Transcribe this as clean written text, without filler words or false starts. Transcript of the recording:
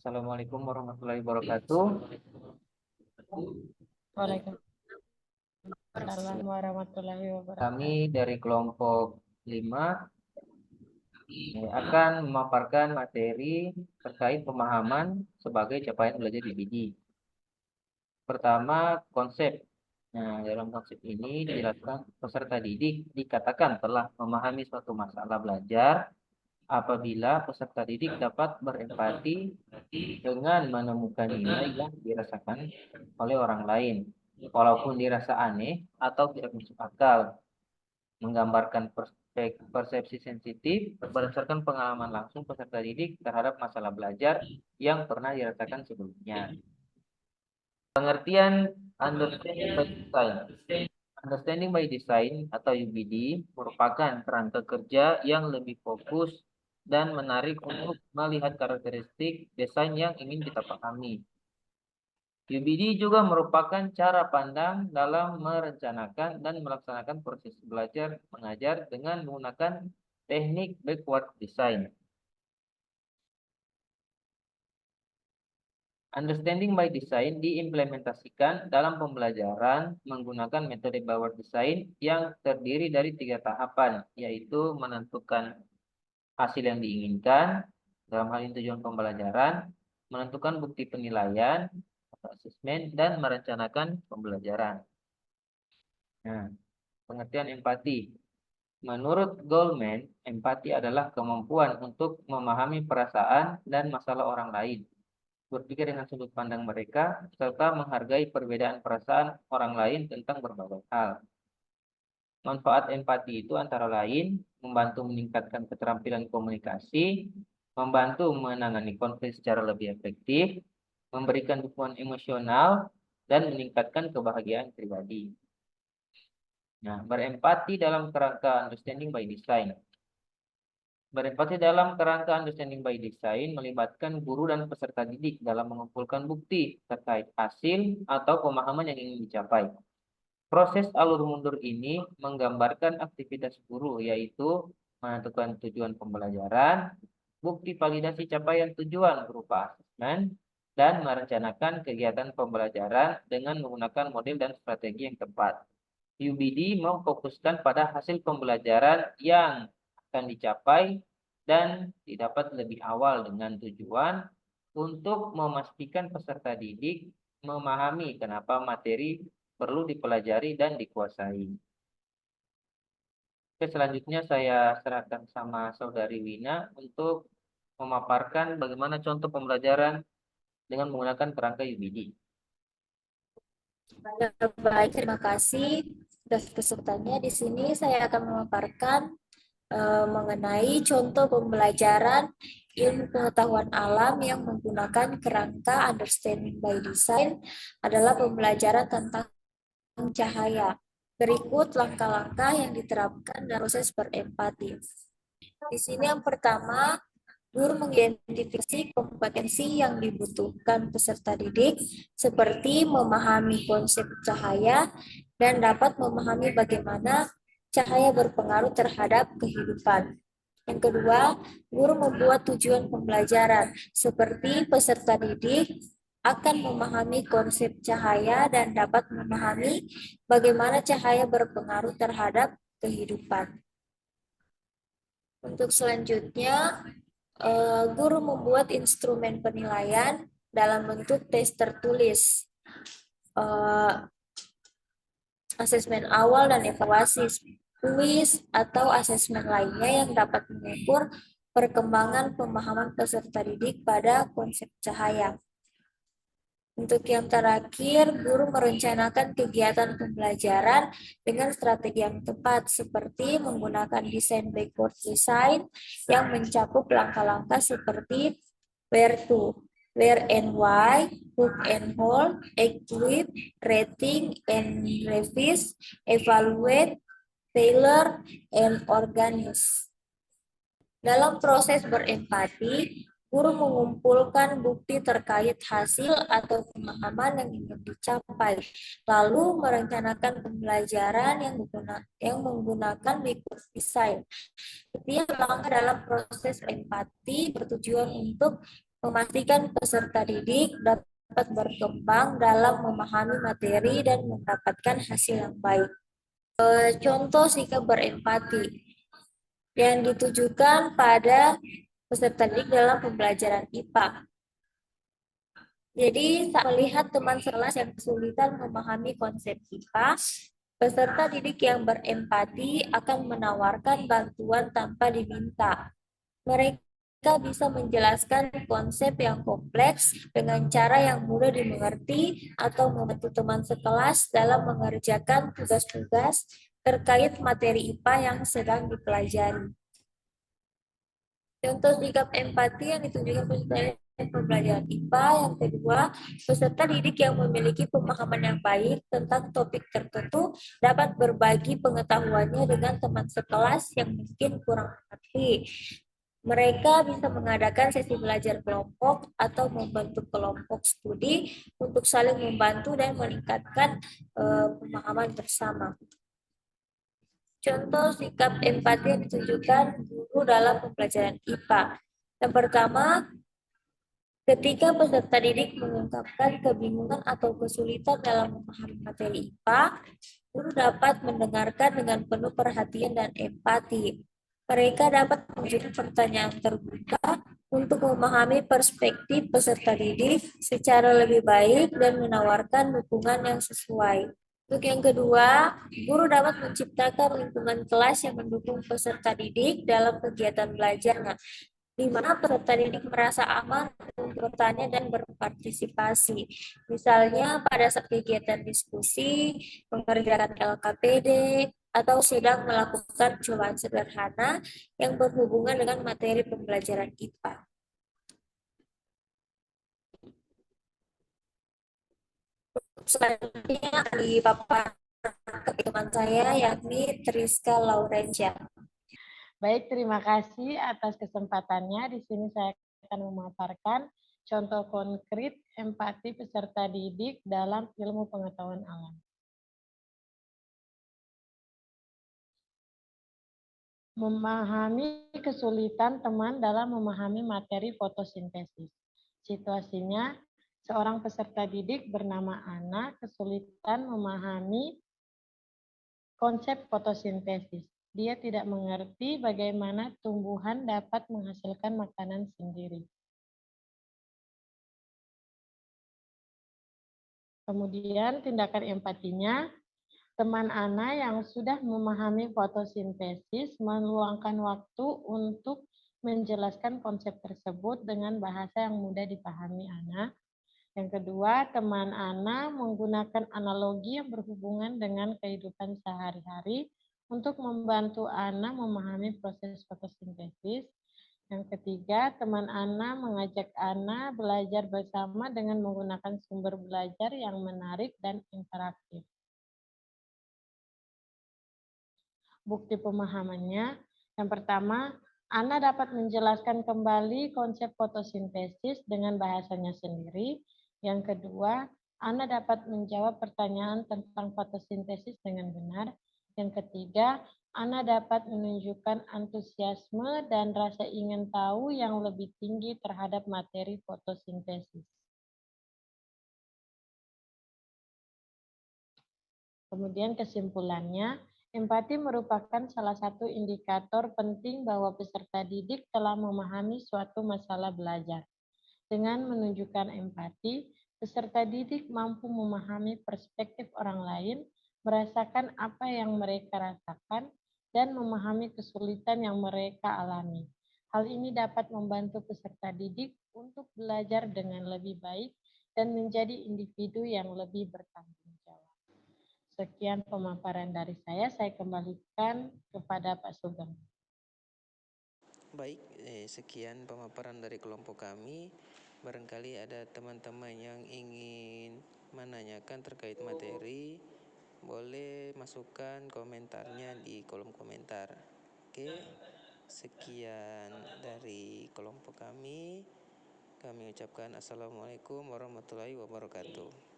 Assalamualaikum warahmatullahi wabarakatuh. Waalaikumsalam warahmatullahi wabarakatuh. Kami dari kelompok 5 akan memaparkan materi terkait pemahaman sebagai capaian belajar di BD. Pertama, konsep. Nah, dalam konsep ini dijelaskan peserta didik dikatakan telah memahami suatu masalah belajar apabila peserta didik dapat berempati dengan menemukan nilai yang dirasakan oleh orang lain, walaupun dirasa aneh atau tidak masuk akal, menggambarkan persepsi sensitif berdasarkan pengalaman langsung peserta didik terhadap masalah belajar yang pernah dirasakan sebelumnya. Pengertian understanding by design. Understanding by design atau UBD merupakan kerangka kerja yang lebih fokus dan menarik untuk melihat karakteristik desain yang ingin kita pahami. UBD juga merupakan cara pandang dalam merencanakan dan melaksanakan proses belajar mengajar dengan menggunakan teknik backward design. Understanding by design diimplementasikan dalam pembelajaran menggunakan metode backward design yang terdiri dari 3 tahapan, yaitu menentukan hasil yang diinginkan, dalam hal ini tujuan pembelajaran, menentukan bukti penilaian atau asesmen, dan merencanakan pembelajaran. Nah, pengertian empati. Menurut Goldman, empati adalah kemampuan untuk memahami perasaan dan masalah orang lain, berpikir dengan sudut pandang mereka, serta menghargai perbedaan perasaan orang lain tentang berbagai hal. Manfaat empati itu antara lain membantu meningkatkan keterampilan komunikasi, membantu menangani konflik secara lebih efektif, memberikan dukungan emosional, dan meningkatkan kebahagiaan pribadi. Nah, berempati dalam kerangka understanding by design. Berempati dalam kerangka understanding by design melibatkan guru dan peserta didik dalam mengumpulkan bukti terkait hasil atau pemahaman yang ingin dicapai. Proses alur mundur ini menggambarkan aktivitas guru, yaitu menentukan tujuan pembelajaran, bukti validasi capaian tujuan berupa asesmen, dan merencanakan kegiatan pembelajaran dengan menggunakan model dan strategi yang tepat. UBD memfokuskan pada hasil pembelajaran yang akan dicapai dan didapat lebih awal dengan tujuan untuk memastikan peserta didik memahami kenapa materi perlu dipelajari dan dikuasai. Oke, selanjutnya saya serahkan sama Saudari Wina untuk memaparkan bagaimana contoh pembelajaran dengan menggunakan kerangka UBD. Baik, terima kasih atas kesempatannya. Di sini saya akan memaparkan mengenai contoh pembelajaran ilmu pengetahuan alam yang menggunakan kerangka understanding by design adalah pembelajaran tentang cahaya. Berikut langkah-langkah yang diterapkan dalam proses berempati. Di sini yang pertama, guru mengidentifikasi kompetensi yang dibutuhkan peserta didik seperti memahami konsep cahaya dan dapat memahami bagaimana cahaya berpengaruh terhadap kehidupan. Yang kedua, guru membuat tujuan pembelajaran seperti peserta didik akan memahami konsep cahaya dan dapat memahami bagaimana cahaya berpengaruh terhadap kehidupan. Untuk selanjutnya, guru membuat instrumen penilaian dalam bentuk tes tertulis, asesmen awal dan evaluasi, kuis atau asesmen lainnya yang dapat mengukur perkembangan pemahaman peserta didik pada konsep cahaya. Untuk yang terakhir, guru merencanakan kegiatan pembelajaran dengan strategi yang tepat, seperti menggunakan desain backward design yang mencakup langkah-langkah seperti where to, where and why, hook and hold, equip, rating and revise, evaluate, tailor, and organize. Dalam proses berempati, guru mengumpulkan bukti terkait hasil atau pemahaman yang ingin dicapai, lalu merencanakan pembelajaran yang menggunakan backward design. Setiap langkah dalam proses empati bertujuan untuk memastikan peserta didik dapat berkembang dalam memahami materi dan mendapatkan hasil yang baik. Contoh sikap berempati yang ditujukan pada peserta didik dalam pembelajaran IPA. Jadi, saat melihat teman sekelas yang kesulitan memahami konsep IPA, peserta didik yang berempati akan menawarkan bantuan tanpa diminta. Mereka bisa menjelaskan konsep yang kompleks dengan cara yang mudah dimengerti atau membantu teman sekelas dalam mengerjakan tugas-tugas terkait materi IPA yang sedang dipelajari. Contoh sikap empati yang ditunjukkan peserta pembelajaran IPA. Yang kedua, peserta didik yang memiliki pemahaman yang baik tentang topik tertentu dapat berbagi pengetahuannya dengan teman sekelas yang mungkin kurang mengerti. Mereka bisa mengadakan sesi belajar kelompok atau membentuk kelompok studi untuk saling membantu dan meningkatkan pemahaman bersama. Contoh sikap empati yang ditunjukkan guru dalam pembelajaran IPA. Yang pertama, ketika peserta didik mengungkapkan kebingungan atau kesulitan dalam memahami materi IPA, guru dapat mendengarkan dengan penuh perhatian dan empati. Mereka dapat mengajukan pertanyaan terbuka untuk memahami perspektif peserta didik secara lebih baik dan menawarkan dukungan yang sesuai. Untuk yang kedua, guru dapat menciptakan lingkungan kelas yang mendukung peserta didik dalam kegiatan belajarnya, di mana peserta didik merasa aman untuk bertanya dan berpartisipasi. Misalnya pada saat kegiatan diskusi, mengerjakan LKPD, atau sedang melakukan cobaan sederhana yang berhubungan dengan materi pembelajaran IPA. Selanjutnya dipaparkan teman saya yakni Triska Laurencia. Baik, terima kasih atas kesempatannya. Di sini saya akan memaparkan contoh konkret empati peserta didik dalam ilmu pengetahuan alam. Memahami kesulitan teman dalam memahami materi fotosintesis. Situasinya, seorang peserta didik bernama Ana kesulitan memahami konsep fotosintesis. Dia tidak mengerti bagaimana tumbuhan dapat menghasilkan makanan sendiri. Kemudian tindakan empatinya, teman Ana yang sudah memahami fotosintesis meluangkan waktu untuk menjelaskan konsep tersebut dengan bahasa yang mudah dipahami Ana. Yang kedua, teman Ana menggunakan analogi yang berhubungan dengan kehidupan sehari-hari untuk membantu Ana memahami proses fotosintesis. Yang ketiga, teman Ana mengajak Ana belajar bersama dengan menggunakan sumber belajar yang menarik dan interaktif. Bukti pemahamannya, yang pertama, Ana dapat menjelaskan kembali konsep fotosintesis dengan bahasanya sendiri. Yang kedua, Ana dapat menjawab pertanyaan tentang fotosintesis dengan benar. Yang ketiga, Ana dapat menunjukkan antusiasme dan rasa ingin tahu yang lebih tinggi terhadap materi fotosintesis. Kemudian kesimpulannya, empati merupakan salah satu indikator penting bahwa peserta didik telah memahami suatu masalah belajar. Dengan menunjukkan empati, peserta didik mampu memahami perspektif orang lain, merasakan apa yang mereka rasakan, dan memahami kesulitan yang mereka alami. Hal ini dapat membantu peserta didik untuk belajar dengan lebih baik dan menjadi individu yang lebih bertanggung jawab. Sekian pemaparan dari saya kembalikan kepada Pak Sugeng. Baik, sekian pemaparan dari kelompok kami. Barangkali ada teman-teman yang ingin menanyakan terkait materi, boleh masukkan komentarnya di kolom komentar. Oke, sekian dari kelompok kami. Kami ucapkan Assalamualaikum warahmatullahi wabarakatuh.